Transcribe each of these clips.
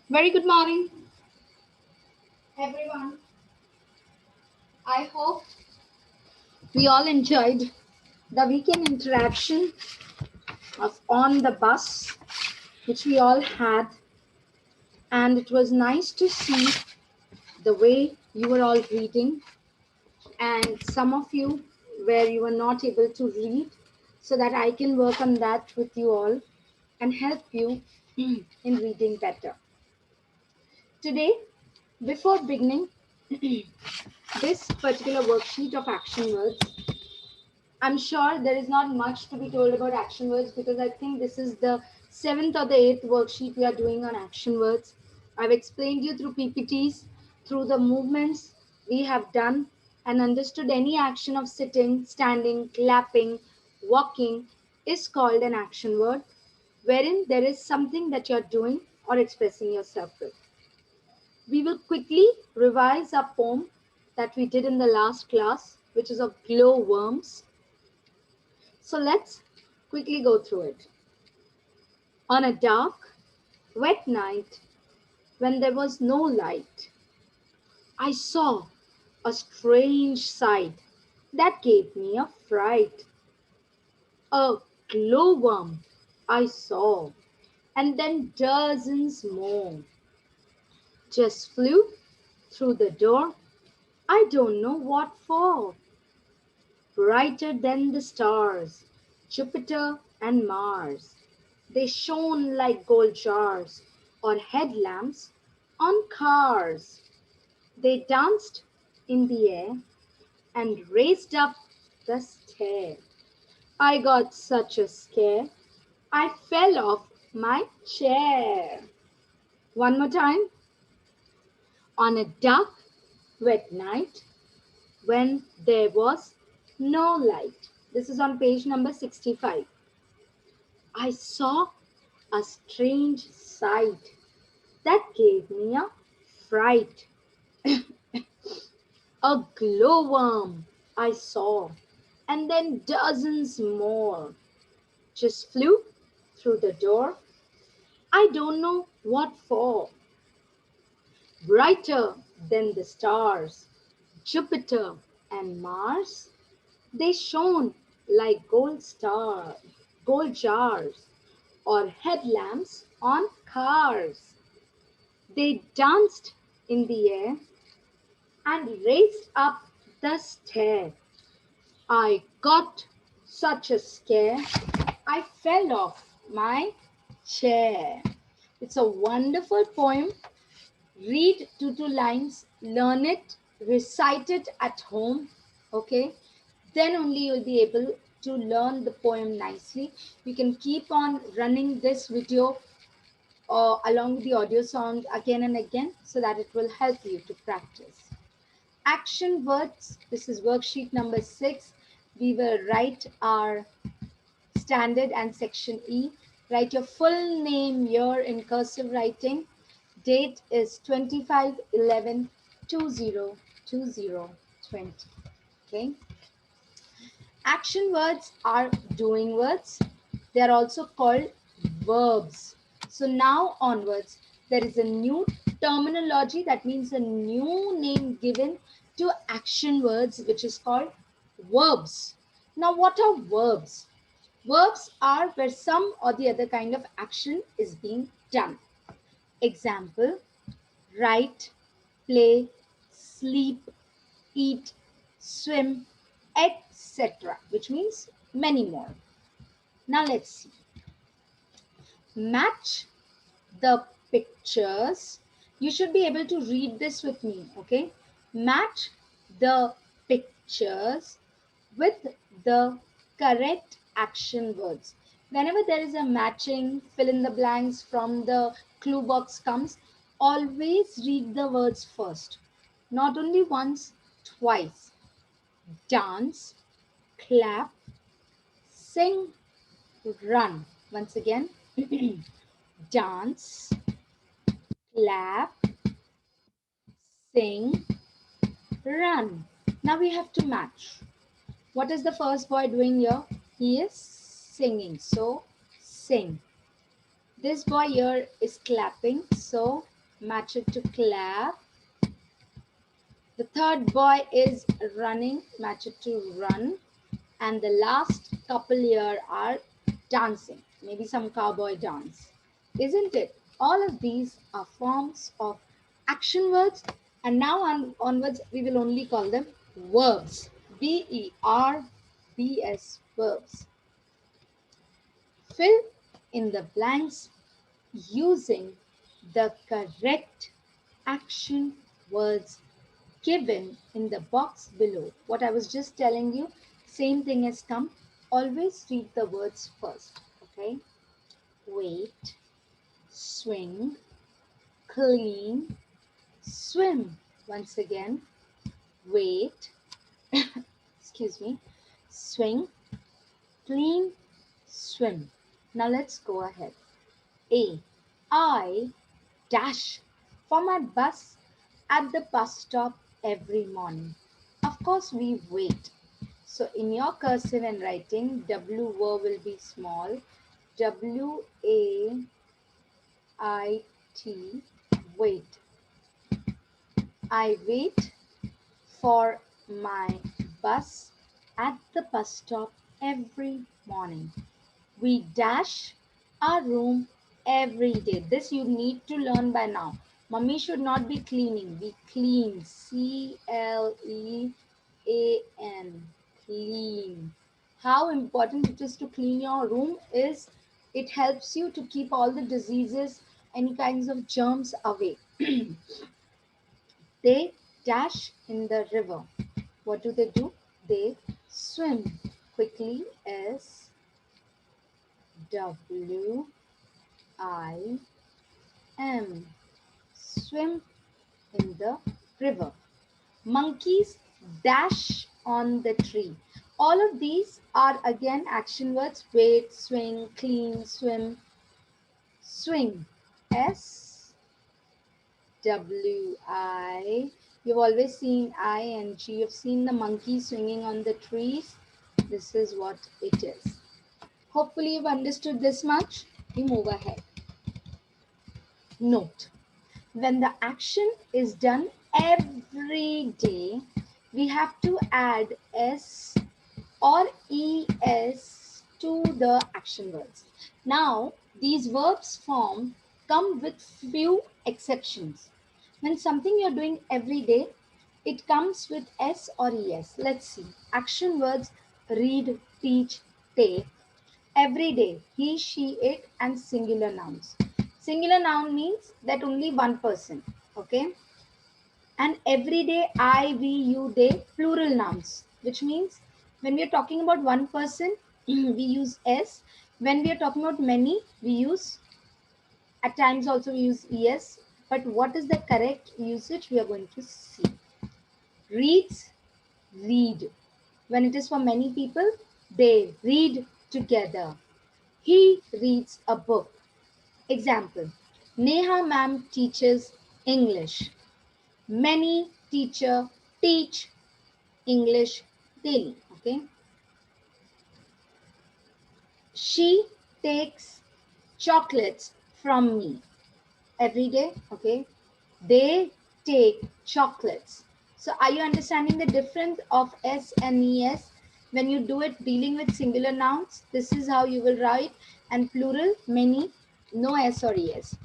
Very good morning, everyone. I hope we all enjoyed the weekend interaction of on the bus, which we all had, and it was nice to see the way you were all reading, and some of you where you were not able to read, so that I can work on that with you all and help you in reading better. Today, before beginning this particular worksheet of action words, I'm sure there is not much to be told about action words because I think this is the seventh or the eighth worksheet we are doing on action words. I've explained you through PPTs, through the movements we have done and understood any action of sitting, standing, clapping, walking is called an action word, wherein there is something that you're doing or expressing yourself with. We will quickly revise our poem that we did in the last class, which is of glowworms. So let's quickly go through it. On a dark, wet night, when there was no light, I saw a strange sight that gave me a fright. A glowworm I saw, and then dozens more just flew through the door. I don't know what for. Brighter than the stars, Jupiter and Mars. They shone like gold jars or headlamps on cars. They danced in the air and raised up the stair. I got such a scare, I fell off my chair. One more time. On a dark, wet night when there was no light. This is on page number 65. I saw a strange sight that gave me a fright. A glowworm I saw, and then dozens more just flew through the door. I don't know what for. Brighter than the stars, Jupiter and Mars, they shone like gold jars, or headlamps on cars. They danced in the air and raised up the stair. I got such a scare, I fell off my chair. It's a wonderful poem. Read two lines, learn it, recite it at home. Okay, then only you'll be able to learn the poem nicely. You can keep on running this video along with the audio sound again and again so that it will help you to practice. Action words. This is worksheet number 6. We will write our standard and section E. Write your full name, year in cursive writing. Date is 25/11/2020. Okay. Action words are doing words. They are also called verbs. So now onwards, there is a new terminology, that means a new name given to action words, which is called verbs. Now, what are verbs? Verbs are where some or the other kind of action is being done. Example, write, play, sleep, eat, swim, etc., which means many more. Now let's see. Match the pictures. You should be able to read this with me, okay? Match the pictures with the correct action words. Whenever there is a matching, fill in the blanks from the clue box comes, always read the words first. Not only once, twice. Dance, clap, sing, run. Once again, dance, clap, sing, run. Now we have to match. What is the first boy doing here? He is singing. So, sing. This boy here is clapping. So, match it to clap. The third boy is running, match it to run. And the last couple here are dancing, maybe some cowboy dance. Isn't it? All of these are forms of action words, and now onwards we will only call them verbs. verbs, verbs. Fill in the blanks using the correct action words given in the box below. What I was just telling you, same thing has come. Always read the words first. Okay. Wait, swing, clean, swim. Once again, wait, excuse me, swing, clean, swim. Now let's go ahead. A. I dash for my bus at the bus stop every morning. Of course, we wait. So in your cursive and writing, W verb will be small. WAIT, wait. I wait for my bus at the bus stop every morning. We dash our room every day. This you need to learn by now. Mummy should not be cleaning. We clean. CLEAN. Clean. How important it is to clean your room is it helps you to keep all the diseases, any kinds of germs away. They dash in the river. What do? They swim quickly. SWIM. Swim in the river. Monkeys dash on the tree. All of these are again action words. Wait, swing, clean, swim, swing. SWI. You've always seen ING. You've seen the monkey swinging on the trees. This is what it is. Hopefully you've understood this much. We move ahead. Note. When the action is done every day, we have to add S or ES to the action words. Now, these verbs form come with few exceptions. When something you're doing every day, it comes with S or ES. Let's see. Action words read, teach, take. Every day, he, she, it, and singular nouns. Singular noun means that only one person. Okay. And every day, I, we, you, they, plural nouns, which means when we are talking about one person, we use S. When we are talking about many, we use, at times also we use ES. But what is the correct usage? We are going to see. Reads, read. When it is for many people, they read together. He reads a book. Example, Neha ma'am teaches English. Many teacher teach English daily. Okay. She takes chocolates from me every day. Okay. They take chocolates. So are you understanding the difference of S and ES? When you do it dealing with singular nouns, this is how you will write, and plural, many, no S or ES.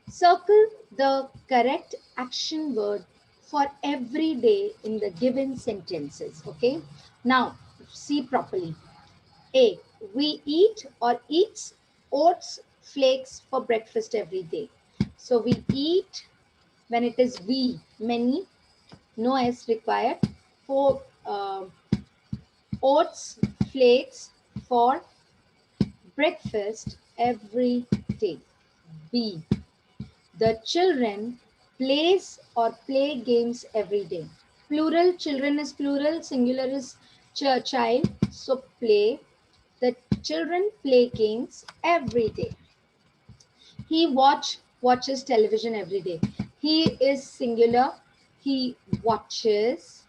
Circle the correct action word for every day in the given sentences. Okay. Now, see properly. A. We eat or eats oats flakes for breakfast every day. So we eat when it is we, many, no S required, for oats flakes for breakfast every day. B. The children plays or play games every day. Plural, children is plural, singular is child. So play. The children play games every day. He watches television every day. He is singular. He watches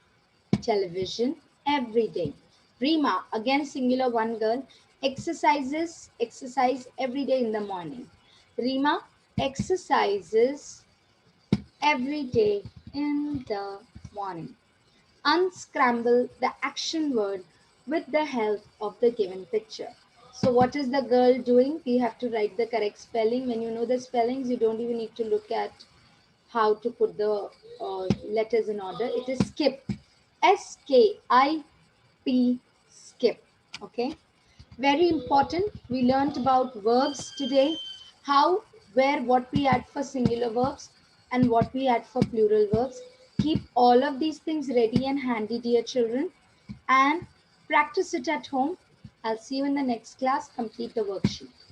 television every day. Rima, again singular, one girl, exercise every day in the morning. Rima exercises every day in the morning. Unscramble the action word with the help of the given picture. So, what is the girl doing? We have to write the correct spelling. When you know the spellings, you don't even need to look at how to put the letters in order. It is skip. SKIP, skip. Okay. Very important. We learned about verbs today. How, where, what we add for singular verbs and what we add for plural verbs. Keep all of these things ready and handy, dear children, and practice it at home. I'll see you in the next class. Complete the worksheet.